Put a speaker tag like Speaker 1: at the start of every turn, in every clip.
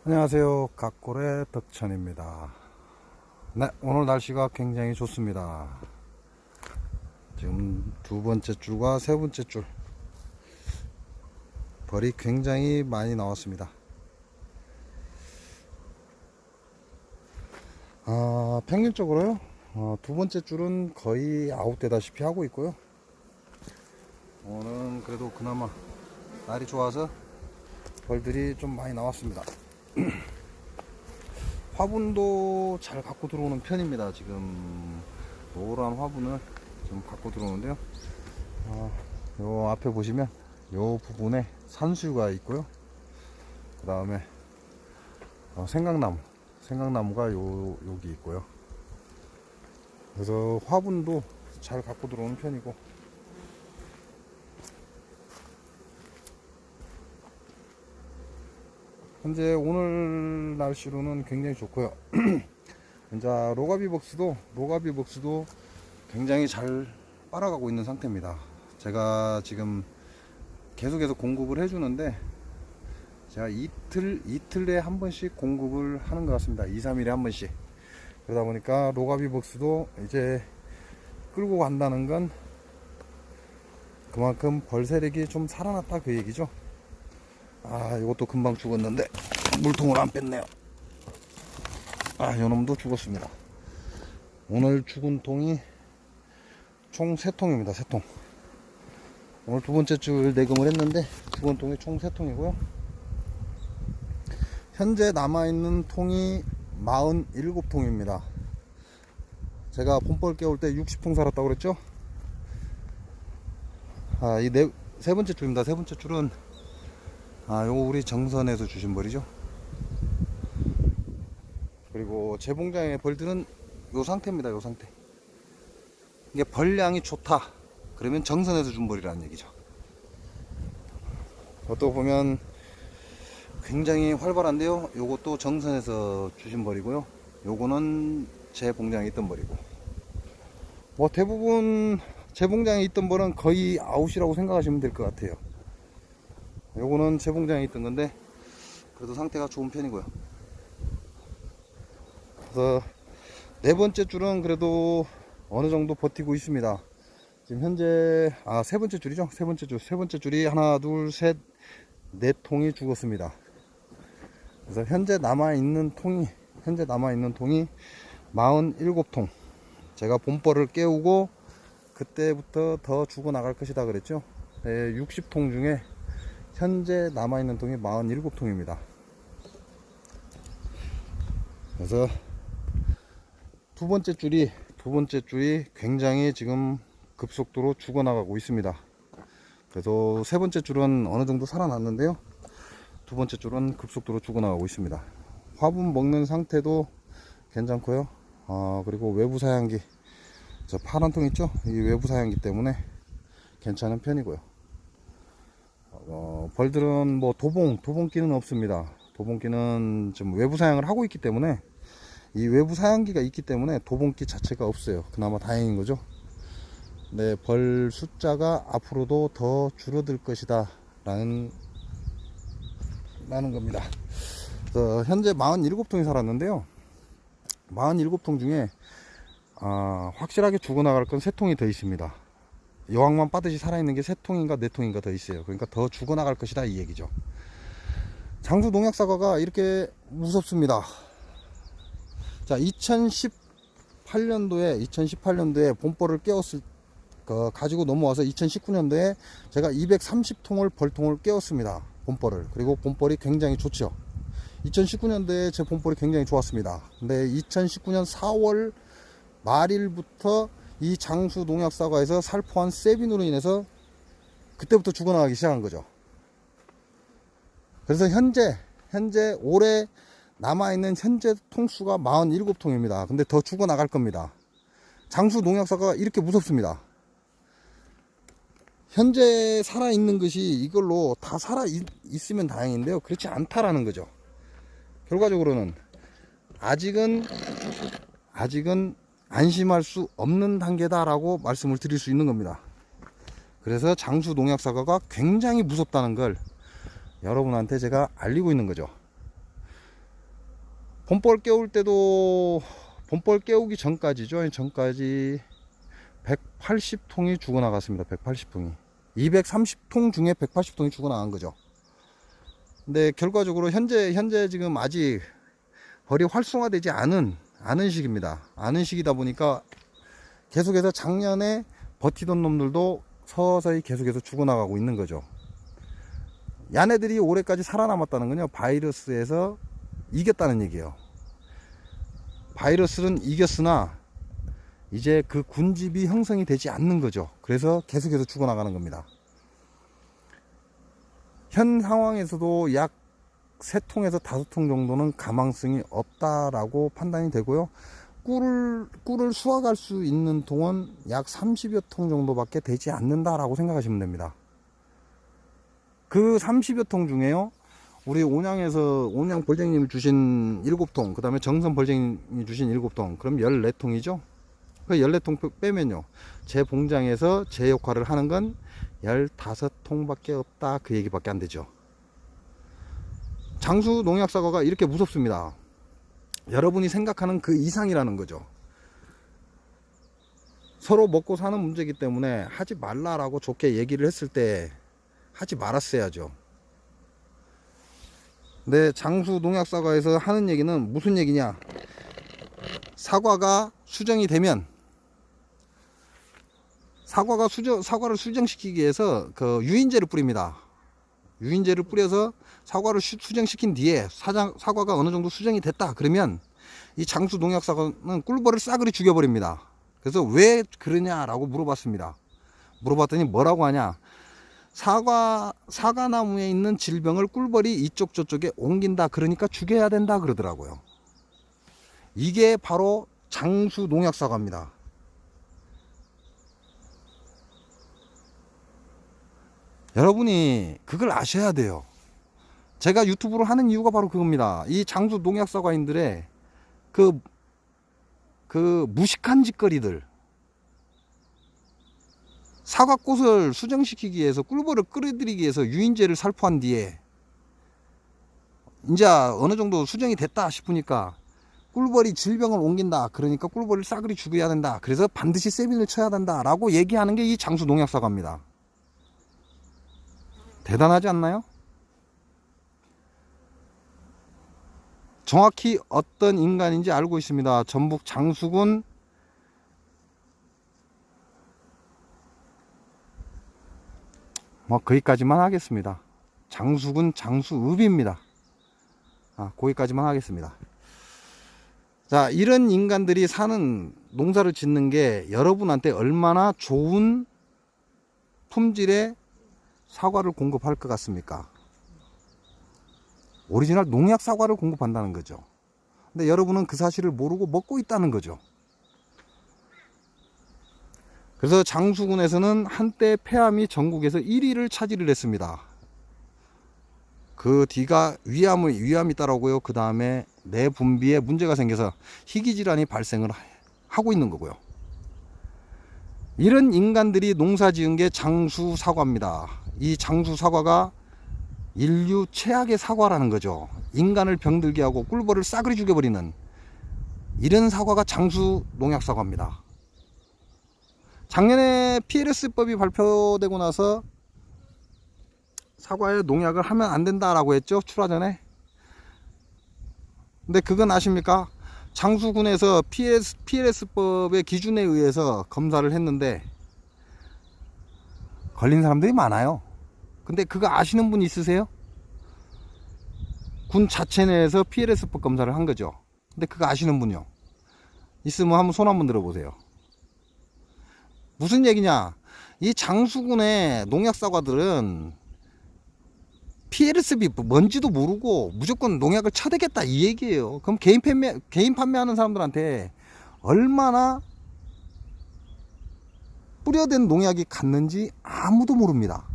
Speaker 1: 안녕하세요. 각골의 덕천입니다. 네, 오늘 날씨가 굉장히 좋습니다. 지금 두 번째 줄과 세 번째 줄 벌이 굉장히 많이 나왔습니다. 평균적으로요, 두 번째 줄은 거의 아웃되다시피 하고 있고요. 오늘은 그래도 그나마 날이 좋아서 벌들이 좀 많이 나왔습니다. 화분도 잘 갖고 들어오는 편입니다. 지금 노란 화분을 좀 갖고 들어오는데요. 요 앞에 보시면 요 부분에 산수유가 있고요. 그 다음에 생강나무가 여기 있고요. 그래서 화분도 잘 갖고 들어오는 편이고, 현재 오늘 날씨로는 굉장히 좋고요. 이제 로가비벅스도 굉장히 잘 빨아가고 있는 상태입니다. 제가 지금 계속해서 공급을 해주는데, 제가 이틀에 한 번씩 공급을 하는 것 같습니다. 2, 3일에 한 번씩. 그러다 보니까 로가비벅스도 이제 끌고 간다는 건 그만큼 벌 세력이 좀 살아났다 그 얘기죠. 이것도 금방 죽었는데 물통을 안 뺐네요. 요놈도 죽었습니다. 오늘 죽은 통이 총 3통입니다. 3통. 오늘 두 번째 줄 내금을 했는데 죽은 통이 총 3통이고요. 현재 남아있는 통이 47통입니다. 제가 봄벌 깨울 때 60통 살았다고 그랬죠? 세 번째 줄입니다. 세 번째 줄은 요거 우리 정선에서 주신 벌이죠. 그리고 제 봉장의 벌들은 요 상태입니다. 요 상태. 이게 벌량이 좋다 그러면 정선에서 준 벌이라는 얘기죠. 이것도 보면 굉장히 활발한데요. 요것도 정선에서 주신 벌이고요. 요거는 제 봉장에 있던 벌이고, 대부분 제 봉장에 있던 벌은 거의 아웃이라고 생각하시면 될 것 같아요. 요거는 제 봉장에 있던 건데 그래도 상태가 좋은 편이고요. 그래서 네 번째 줄은 그래도 어느 정도 버티고 있습니다. 지금 현재 세 번째 줄이죠. 세 번째 줄이 하나, 둘, 셋, 네 통이 죽었습니다. 그래서 현재 남아 있는 통이 47통. 제가 봄벌을 깨우고 그때부터 더 죽어 나갈 것이다 그랬죠. 60통 중에 현재 남아있는 통이 47통입니다. 그래서 두 번째 줄이 굉장히 지금 급속도로 죽어나가고 있습니다. 그래서 세 번째 줄은 어느 정도 살아났는데요. 두 번째 줄은 급속도로 죽어나가고 있습니다. 화분 먹는 상태도 괜찮고요. 그리고 외부 사양기, 저 파란 통 있죠? 이 외부 사양기 때문에 괜찮은 편이고요. 벌들은 도봉기는 없습니다. 도봉기는 좀 외부 사양을 하고 있기 때문에, 이 외부 사양기가 있기 때문에 도봉기 자체가 없어요. 그나마 다행인 거죠. 네, 벌 숫자가 앞으로도 더 줄어들 것이다 라는 겁니다. 현재 47통이 살았는데요. 47통 중에 확실하게 죽어나갈 건 3통이 더 있습니다. 여왕만 빠듯이 살아있는 게 3통인가 4통인가 더 있어요. 그러니까 더 죽어나갈 것이다 이 얘기죠. 장수 농약사과가 이렇게 무섭습니다. 자, 2018년도에 봄벌을 깨웠을 가지고 넘어와서 2019년도에 제가 230통을 벌통을 깨웠습니다. 봄벌을. 그리고 봄벌이 굉장히 좋죠. 2019년도에 제 봄벌이 굉장히 좋았습니다. 근데 2019년 4월 말일부터 이 장수 농약사과에서 살포한 세빈으로 인해서 그때부터 죽어나가기 시작한 거죠. 그래서 현재 올해 남아있는 현재 통수가 47통입니다. 근데 더 죽어나갈 겁니다. 장수 농약사과가 이렇게 무섭습니다. 현재 살아있는 것이 이걸로 다 살아있으면 다행인데요. 그렇지 않다라는 거죠. 결과적으로는 아직은 안심할 수 없는 단계다라고 말씀을 드릴 수 있는 겁니다. 그래서 장수 농약사과가 굉장히 무섭다는 걸 여러분한테 제가 알리고 있는 거죠. 봄벌 깨울 때도 봄벌 깨우기 전까지죠. 전까지 180통이 죽어나갔습니다. 180통이 230통 중에 180통이 죽어나간 거죠. 근데 결과적으로 현재 지금 아직 벌이 활성화되지 않은 시기입니다. 않은 시기다 보니까 계속해서 작년에 버티던 놈들도 서서히 계속해서 죽어나가고 있는 거죠. 얘네들이 올해까지 살아남았다는 건요, 바이러스에서 이겼다는 얘기예요. 바이러스는 이겼으나 이제 그 군집이 형성이 되지 않는 거죠. 그래서 계속해서 죽어나가는 겁니다. 현 상황에서도 약 3통에서 5통 정도는 가망성이 없다라고 판단이 되고요. 꿀을 수확할 수 있는 통은 약 30여 통 정도밖에 되지 않는다라고 생각하시면 됩니다. 그 30여 통 중에요, 우리 온양 벌쟁님이 주신 7통, 그 다음에 정선 벌쟁님이 주신 7통, 그럼 14통이죠? 그 14통 빼면요, 제 봉장에서 제 역할을 하는 건 15통밖에 없다, 그 얘기밖에 안 되죠. 장수 농약 사과가 이렇게 무섭습니다. 여러분이 생각하는 그 이상이라는 거죠. 서로 먹고 사는 문제이기 때문에 하지 말라라고 좋게 얘기를 했을 때 하지 말았어야죠. 근데 장수 농약 사과에서 하는 얘기는 무슨 얘기냐, 사과가 수정이 되면, 사과를 수정시키기 위해서 그 유인제를 뿌립니다. 유인제를 뿌려서 사과를 수정시킨 뒤에 사과가 어느 정도 수정이 됐다 그러면 이 장수 농약 사과는 꿀벌을 싸그리 죽여버립니다. 그래서 왜 그러냐라고 물어봤습니다. 물어봤더니 뭐라고 하냐, 사과나무에 있는 질병을 꿀벌이 이쪽 저쪽에 옮긴다, 그러니까 죽여야 된다 그러더라고요. 이게 바로 장수 농약 사과입니다. 여러분이 그걸 아셔야 돼요. 제가 유튜브를 하는 이유가 바로 그겁니다. 이 장수 농약 사과인들의 그 무식한 짓거리들, 사과꽃을 수정시키기 위해서, 꿀벌을 끌어들이기 위해서 유인제를 살포한 뒤에 이제 어느 정도 수정이 됐다 싶으니까 꿀벌이 질병을 옮긴다, 그러니까 꿀벌을 싸그리 죽여야 된다, 그래서 반드시 세빈을 쳐야 된다 라고 얘기하는 게 이 장수 농약 사과입니다. 대단하지 않나요? 정확히 어떤 인간인지 알고 있습니다. 전북 장수군 거기까지만 하겠습니다. 장수군 장수읍입니다. 거기까지만 하겠습니다. 자, 이런 인간들이 사는, 농사를 짓는 게 여러분한테 얼마나 좋은 품질의 사과를 공급할 것 같습니까? 오리지널 농약 사과를 공급한다는 거죠. 근데 여러분은 그 사실을 모르고 먹고 있다는 거죠. 그래서 장수군에서는 한때 폐암이 전국에서 1위를 차지를 했습니다. 그 뒤가 위암이 따라오고요. 그 다음에 내 분비에 문제가 생겨서 희귀질환이 발생을 하고 있는 거고요. 이런 인간들이 농사 지은 게 장수 사과입니다. 이 장수 사과가 인류 최악의 사과라는 거죠. 인간을 병들게 하고 꿀벌을 싸그리 죽여버리는 이런 사과가 장수 농약 사과입니다. 작년에 PLS법이 발표되고 나서 사과에 농약을 하면 안 된다라고 했죠, 출하 전에. 근데 그건 아십니까? 장수군에서 PLS법의 기준에 의해서 검사를 했는데 걸린 사람들이 많아요. 근데 그거 아시는 분 있으세요? 군 자체 내에서 PLS법 검사를 한 거죠. 근데 그거 아시는 분이요? 있으면 한번 손 한번 들어보세요. 무슨 얘기냐? 이 장수군의 농약 사과들은 PLSB 뭔지도 모르고 무조건 농약을 쳐대겠다, 이 얘기예요. 그럼 개인 판매하는 사람들한테 얼마나 뿌려댄 농약이 갔는지 아무도 모릅니다.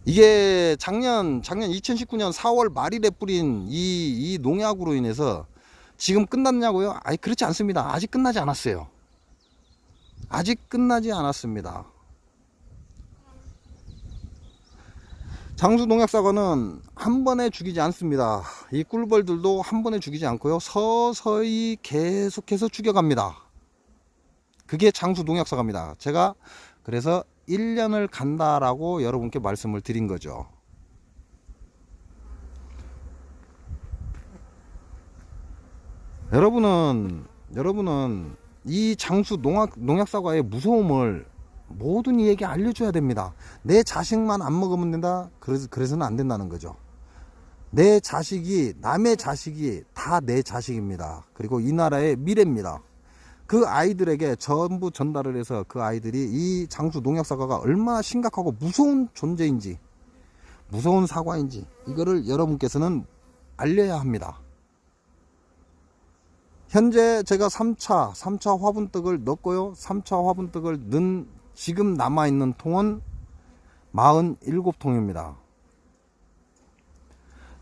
Speaker 1: 이게 작년 2019년 4월 말일에 뿌린 이 농약으로 인해서 지금 끝났냐고요? 아니, 그렇지 않습니다. 아직 끝나지 않았어요. 아직 끝나지 않았습니다. 장수 농약사과는 한 번에 죽이지 않습니다. 이 꿀벌들도 한 번에 죽이지 않고요, 서서히 계속해서 죽여갑니다. 그게 장수 농약사과입니다. 제가 그래서 1년을 간다라고 여러분께 말씀을 드린 거죠. 여러분은 이 장수 농약사과의 무서움을 모든 이에게 알려줘야 됩니다. 내 자식만 안 먹으면 된다? 그래서는 안 된다는 거죠. 내 자식이, 남의 자식이 다 내 자식입니다. 그리고 이 나라의 미래입니다. 그 아이들에게 전부 전달을 해서 그 아이들이 이 장수 농약사과가 얼마나 심각하고 무서운 존재인지, 무서운 사과인지, 이거를 여러분께서는 알려야 합니다. 현재 제가 3차 화분떡을 넣었고요. 3차 화분떡을 넣은 지금 남아있는 통은 47통입니다.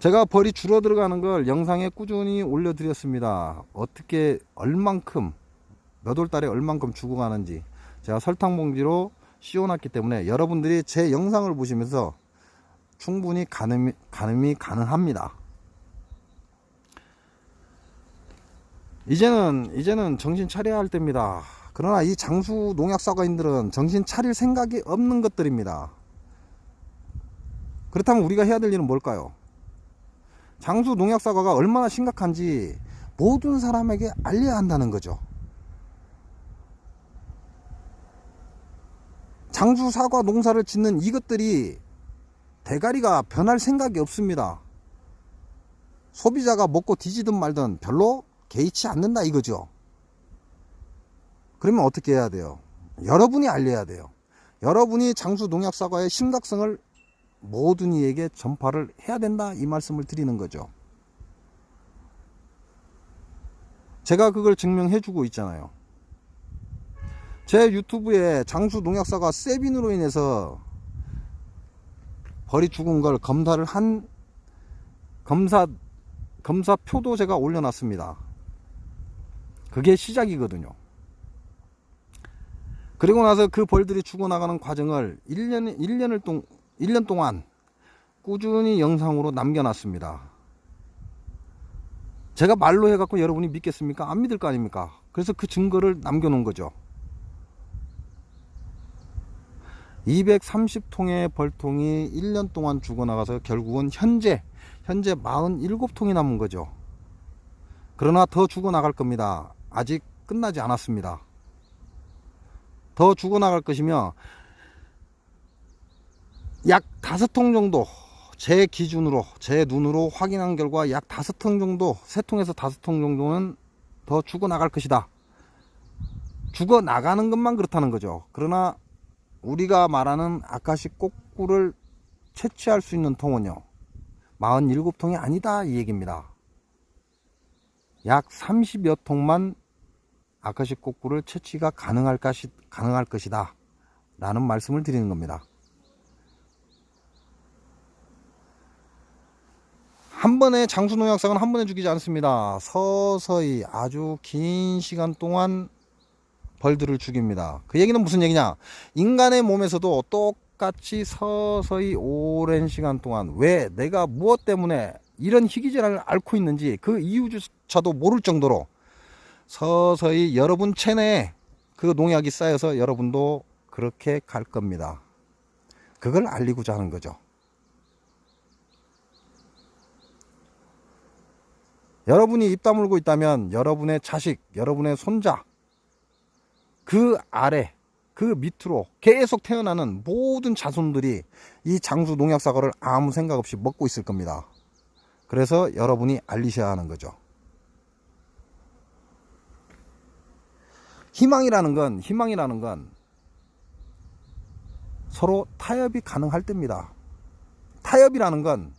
Speaker 1: 제가 벌이 줄어들어가는 걸 영상에 꾸준히 올려드렸습니다. 어떻게 얼만큼 몇 월 달에 얼만큼 죽어가는지 제가 설탕봉지로 씌워놨기 때문에 여러분들이 제 영상을 보시면서 충분히 가늠이 가능합니다. 이제는 정신 차려야 할 때입니다. 그러나 이 장수 농약사과인들은 정신 차릴 생각이 없는 것들입니다. 그렇다면 우리가 해야 될 일은 뭘까요? 장수 농약사과가 얼마나 심각한지 모든 사람에게 알려야 한다는 거죠. 장수 사과 농사를 짓는 이것들이 대가리가 변할 생각이 없습니다. 소비자가 먹고 뒤지든 말든 별로 개의치 않는다 이거죠. 그러면 어떻게 해야 돼요? 여러분이 알려야 돼요. 여러분이 장수 농약사과의 심각성을 모든 이에게 전파를 해야 된다, 이 말씀을 드리는 거죠. 제가 그걸 증명해 주고 있잖아요. 제 유튜브에 장수 농약사과 세빈으로 인해서 벌이 죽은 걸 검사를 한 검사표도 제가 올려놨습니다. 그게 시작이거든요. 그리고 나서 그 벌들이 죽어나가는 과정을 1년 동안 꾸준히 영상으로 남겨놨습니다. 제가 말로 해갖고 여러분이 믿겠습니까? 안 믿을 거 아닙니까? 그래서 그 증거를 남겨놓은 거죠. 230통의 벌통이 1년 동안 죽어나가서 결국은 현재 47통이 남은 거죠. 그러나 더 죽어나갈 겁니다. 아직 끝나지 않았습니다. 더 죽어나갈 것이며 약 5통 정도, 제 기준으로, 제 눈으로 확인한 결과 약 5통 정도, 3통에서 5통 정도는 더 죽어나갈 것이다. 죽어나가는 것만 그렇다는 거죠. 그러나 우리가 말하는 아카시 꼬꾸를 채취할 수 있는 통은요, 47통이 아니다, 이 얘기입니다. 약 30여 통만 아카시 꼬꾸를 채취가 가능할 것이다 라는 말씀을 드리는 겁니다. 한 번에 장수 농약사과는 한 번에 죽이지 않습니다. 서서히 아주 긴 시간 동안 벌들을 죽입니다. 그 얘기는 무슨 얘기냐? 인간의 몸에서도 똑같이 서서히 오랜 시간 동안, 왜 내가 무엇 때문에 이런 희귀질환을 앓고 있는지 그 이유조차도 모를 정도로 서서히 여러분 체내에 그 농약이 쌓여서 여러분도 그렇게 갈 겁니다. 그걸 알리고자 하는 거죠. 여러분이 입 다물고 있다면 여러분의 자식, 여러분의 손자, 그 아래, 그 밑으로 계속 태어나는 모든 자손들이 이 장수 농약사과를 아무 생각 없이 먹고 있을 겁니다. 그래서 여러분이 알리셔야 하는 거죠. 희망이라는 건 서로 타협이 가능할 때입니다. 타협이라는 건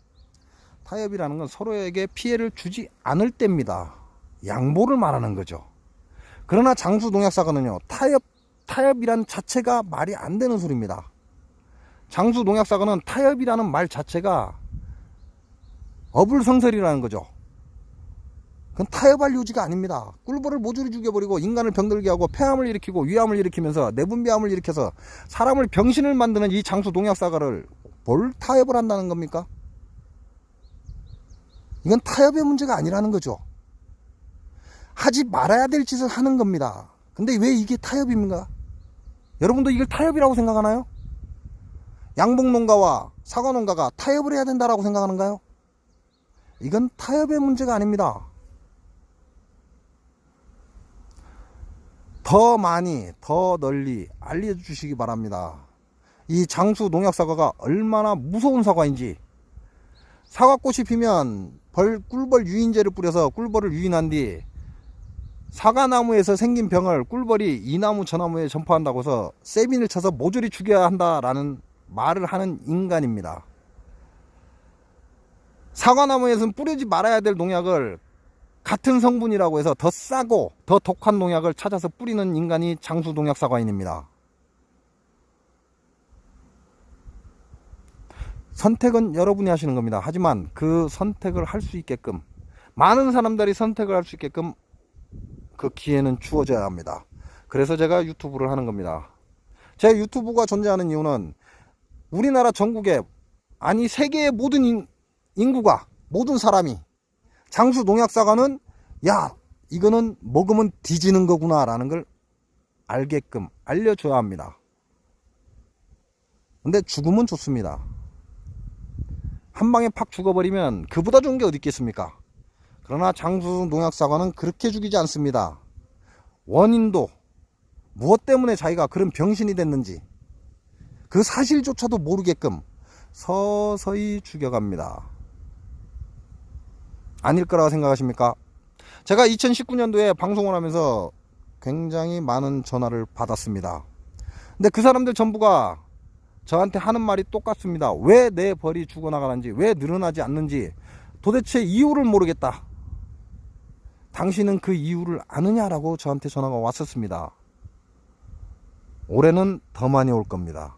Speaker 1: 서로에게 피해를 주지 않을 때입니다. 양보를 말하는 거죠. 그러나 장수 농약사과는요, 타협이란 자체가 말이 안 되는 소리입니다. 장수 농약사과는 타협이라는 말 자체가 어불성설이라는 거죠. 그건 타협할 요지가 아닙니다. 꿀벌을 모조리 죽여버리고 인간을 병들게 하고 폐암을 일으키고 위암을 일으키면서 내분비암을 일으켜서 사람을 병신을 만드는 이 장수 농약사과를 뭘 타협을 한다는 겁니까? 이건 타협의 문제가 아니라는 거죠. 하지 말아야 될 짓을 하는 겁니다. 근데 왜 이게 타협입니까? 여러분도 이걸 타협이라고 생각하나요? 양봉농가와 사과농가가 타협을 해야 된다라고 생각하는가요? 이건 타협의 문제가 아닙니다. 더 많이 더 널리 알려주시기 바랍니다. 이 장수 농약사과가 얼마나 무서운 사과인지. 사과꽃이 피면 꿀벌 유인제를 뿌려서 꿀벌을 유인한 뒤 사과나무에서 생긴 병을 꿀벌이 이 나무 저 나무에 전파한다고 해서 세빈을 쳐서 모조리 죽여야 한다라는 말을 하는 인간입니다. 사과나무에서는 뿌리지 말아야 될 농약을 같은 성분이라고 해서 더 싸고 더 독한 농약을 찾아서 뿌리는 인간이 장수 농약사과인입니다. 선택은 여러분이 하시는 겁니다. 하지만 그 선택을 할 수 있게끔, 많은 사람들이 선택을 할 수 있게끔 그 기회는 주어져야 합니다. 그래서 제가 유튜브를 하는 겁니다. 제 유튜브가 존재하는 이유는 우리나라 전국에, 아니 세계의 모든 인구가, 모든 사람이 장수 농약사과는 야 이거는 먹으면 뒤지는 거구나 라는 걸 알게끔 알려줘야 합니다. 근데 죽으면 좋습니다. 한 방에 팍 죽어버리면 그보다 좋은 게 어디 있겠습니까? 그러나 장수 농약사과는 그렇게 죽이지 않습니다. 원인도, 무엇 때문에 자기가 그런 병신이 됐는지 그 사실조차도 모르게끔 서서히 죽여갑니다. 아닐 거라고 생각하십니까? 제가 2019년도에 방송을 하면서 굉장히 많은 전화를 받았습니다. 근데 그 사람들 전부가 저한테 하는 말이 똑같습니다. 왜 내 벌이 죽어나가는지, 왜 늘어나지 않는지 도대체 이유를 모르겠다. 당신은 그 이유를 아느냐라고 저한테 전화가 왔었습니다. 올해는 더 많이 올 겁니다.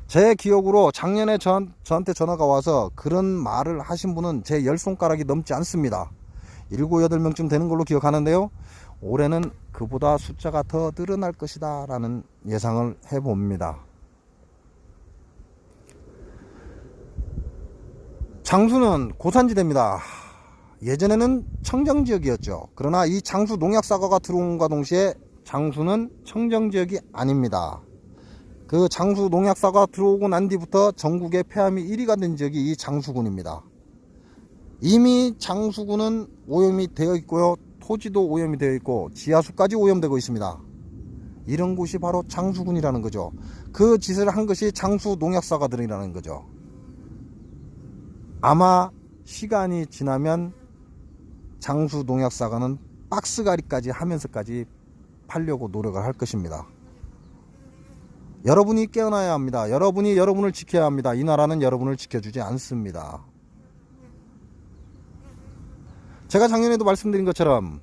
Speaker 1: 제 기억으로 작년에 저한테 전화가 와서 그런 말을 하신 분은 제 10손가락이 넘지 않습니다. 7, 8명쯤 되는 걸로 기억하는데요. 올해는 그보다 숫자가 더 늘어날 것이다 라는 예상을 해봅니다. 장수는 고산지대입니다. 예전에는 청정지역이었죠. 그러나 이 장수 농약사과가 들어온과 동시에 장수는 청정지역이 아닙니다. 그 장수 농약사과 들어오고 난 뒤부터 전국의 폐암이 1위가 된 지역이 이 장수군입니다. 이미 장수군은 오염이 되어 있고요. 토지도 오염이 되어 있고 지하수까지 오염되고 있습니다. 이런 곳이 바로 장수군이라는 거죠. 그 짓을 한 것이 장수 농약사과들이라는 거죠. 아마 시간이 지나면 장수 농약사과는 박스가리까지 하면서까지 팔려고 노력을 할 것입니다. 여러분이 깨어나야 합니다. 여러분이 여러분을 지켜야 합니다. 이 나라는 여러분을 지켜주지 않습니다. 제가 작년에도 말씀드린 것처럼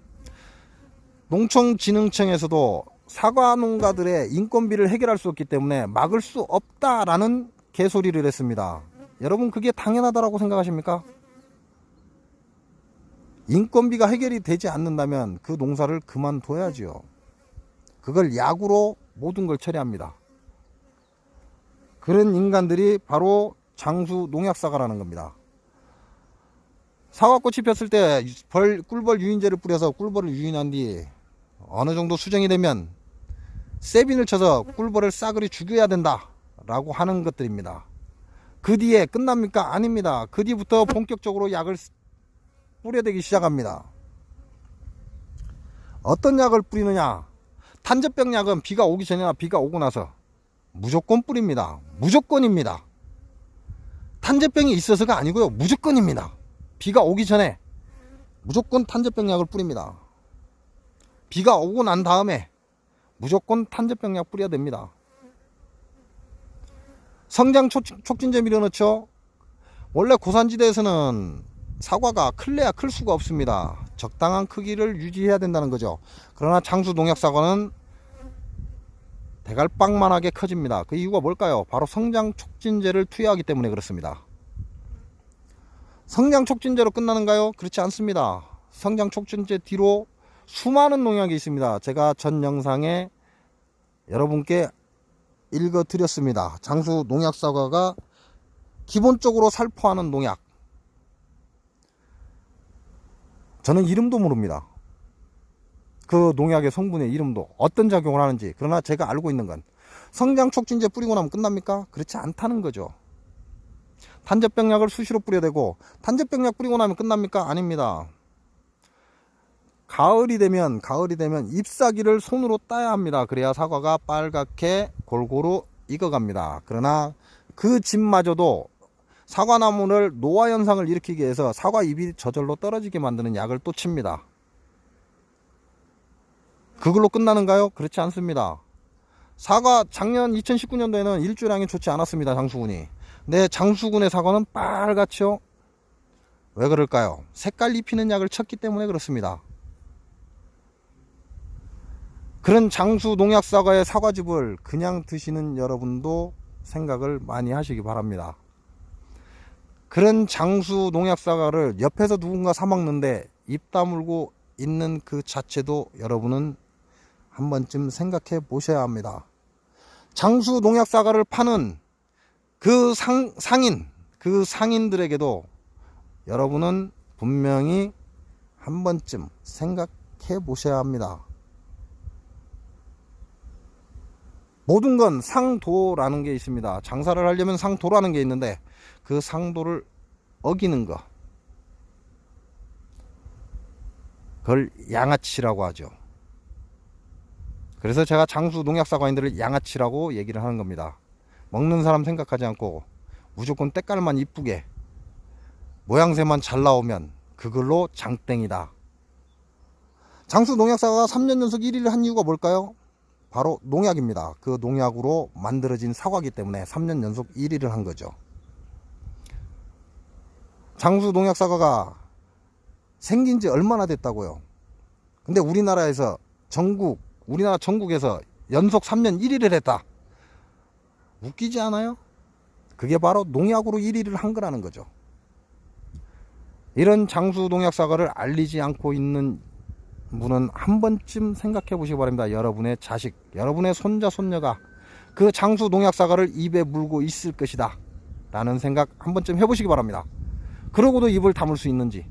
Speaker 1: 농촌진흥청에서도 사과 농가들의 인건비를 해결할 수 없기 때문에 막을 수 없다라는 개소리를 했습니다. 여러분 그게 당연하다라고 생각하십니까? 인건비가 해결이 되지 않는다면 그 농사를 그만둬야지요. 그걸 약으로 모든 걸 처리합니다. 그런 인간들이 바로 장수 농약사과라는 겁니다. 사과꽃이 폈을 때 꿀벌 유인제를 뿌려서 꿀벌을 유인한 뒤 어느 정도 수정이 되면 세빈을 쳐서 꿀벌을 싸그리 죽여야 된다 라고 하는 것들입니다. 그 뒤에 끝납니까? 아닙니다. 그 뒤부터 본격적으로 약을 뿌려대기 시작합니다. 어떤 약을 뿌리느냐? 탄저병 약은 비가 오기 전이나 비가 오고 나서 무조건 뿌립니다. 무조건입니다. 탄저병이 있어서가 아니고요. 무조건입니다. 비가 오기 전에 무조건 탄저병 약을 뿌립니다. 비가 오고 난 다음에 무조건 탄저병 약 뿌려야 됩니다. 성장 촉진제 밀어넣죠. 원래 고산지대에서는 사과가 클래야 클 수가 없습니다. 적당한 크기를 유지해야 된다는 거죠. 그러나 장수 농약사과는 대갈빵만하게 커집니다. 그 이유가 뭘까요? 바로 성장 촉진제를 투여하기 때문에 그렇습니다. 성장 촉진제로 끝나는가요? 그렇지 않습니다. 성장 촉진제 뒤로 수많은 농약이 있습니다. 제가 전 영상에 여러분께 읽어드렸습니다. 장수 농약사과가 기본적으로 살포하는 농약, 저는 이름도 모릅니다. 그 농약의 성분의 이름도 어떤 작용을 하는지. 그러나 제가 알고 있는 건 성장 촉진제 뿌리고 나면 끝납니까? 그렇지 않다는 거죠. 단접병약을 수시로 뿌려대고 단접병약 뿌리고 나면 끝납니까? 아닙니다. 가을이 되면 잎사귀를 손으로 따야 합니다. 그래야 사과가 빨갛게 골고루 익어갑니다. 그러나 그 즙마저도 사과나무를 노화 현상을 일으키기 위해서 사과 잎이 저절로 떨어지게 만드는 약을 또 칩니다. 그걸로 끝나는가요? 그렇지 않습니다. 사과 작년 2019년도에는 일주량이 좋지 않았습니다. 장수군이. 근데 장수군의 사과는 빨갛죠. 왜 그럴까요? 색깔 입히는 약을 쳤기 때문에 그렇습니다. 그런 장수 농약 사과의 사과즙을 그냥 드시는 여러분도 생각을 많이 하시기 바랍니다. 그런 장수 농약 사과를 옆에서 누군가 사 먹는데 입 다물고 있는 그 자체도 여러분은 한 번쯤 생각해 보셔야 합니다. 장수 농약 사과를 파는 그 상인들에게도 여러분은 분명히 한 번쯤 생각해 보셔야 합니다. 모든 건 상도라는 게 있습니다. 장사를 하려면 상도라는 게 있는데 그 상도를 어기는 거, 그걸 양아치라고 하죠. 그래서 제가 장수 농약사과인들을 양아치라고 얘기를 하는 겁니다. 먹는 사람 생각하지 않고 무조건 때깔만 이쁘게 모양새만 잘 나오면 그걸로 장땡이다. 장수 농약사과가 3년 연속 1위를 한 이유가 뭘까요? 바로 농약입니다. 그 농약으로 만들어진 사과기 때문에 3년 연속 1위를 한 거죠. 장수 농약 사과가 생긴 지 얼마나 됐다고요? 근데 우리나라 전국에서 연속 3년 1위를 했다. 웃기지 않아요? 그게 바로 농약으로 1위를 한 거라는 거죠. 이런 장수 농약 사과를 알리지 않고 있는 분은 한 번쯤 생각해 보시기 바랍니다. 여러분의 자식, 여러분의 손자, 손녀가 그 장수 농약 사과를 입에 물고 있을 것이다 라는 생각 한 번쯤 해보시기 바랍니다. 그러고도 입을 다물 수 있는지.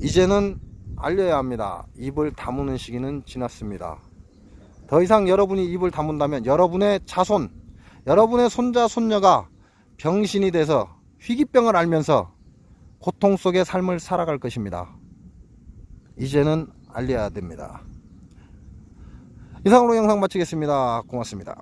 Speaker 1: 이제는 알려야 합니다. 입을 다무는 시기는 지났습니다. 더 이상 여러분이 입을 다문다면 여러분의 자손, 여러분의 손자, 손녀가 병신이 돼서 희귀병을 앓면서 고통 속의 삶을 살아갈 것입니다. 이제는 알려야 됩니다. 이상으로 영상 마치겠습니다. 고맙습니다.